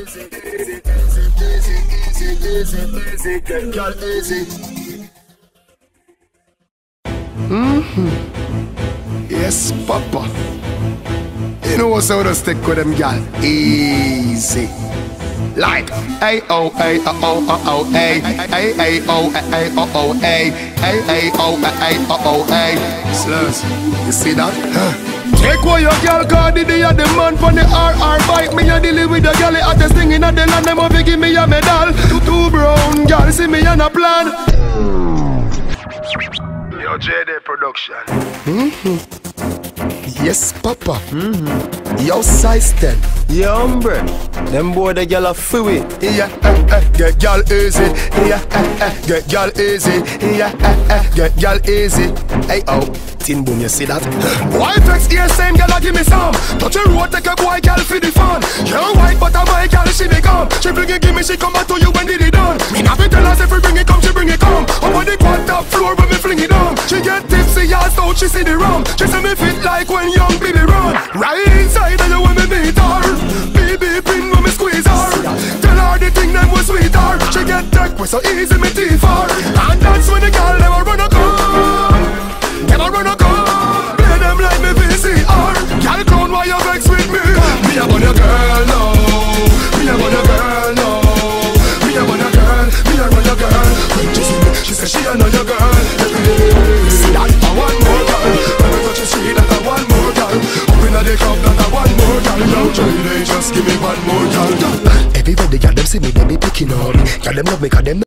easy, get girl easy. Yes, Papa. You know what's how to stick with them, girl? Easy. Like A-O-A-O-A-O-A-A-O-A-O-A-A-O-A-A-O-A. Slurs, you see that? Take away your girl, cause the day of the man from the RR bike. Me a dealing with the girl, the hottest thing in the land. Them want to give me a medal. Two brown girl, see me on a plan. Yo, JD Production. Yes, Papa. Yo, size 10. Yeah, hombre. Them boy, the girl are free. Yeah, get girl easy. Yeah, get girl easy. Yeah, get girl easy. Hey, oh, Tin Boom, you see that? Why flex here, same girl, give me some. Touch a road, take a boy, girl, for the fun. You're white, but I'm my girl, she be come. She bring it, give me, she come back to you when did it done. Me not be tell us if we bring it come, she bring it come. Over the quad top floor, when me fling it down. She get tipsy, ass out, she see the rum. She say me fit like when young baby run. Right inside of you when me beat her. BB pin when me squeeze her. Tell her the thing them was sweet her. She get tech with so easy me teeth her. And that's when the girl never run a come. Never run a come. Play them like me VCR. Girl crown why you vex with me. Me a want a girl now. Me a want a girl now. Me a want a girl. Me a want a girl. When she see me, she say she a know your girl. See that I want more girl. When I touch the street that I want more girl. Up inna the club that I want more girl. Now Johnny, they just give me one more girl. Everybody got them see me, they be picking on me. Got them love me, 'cause them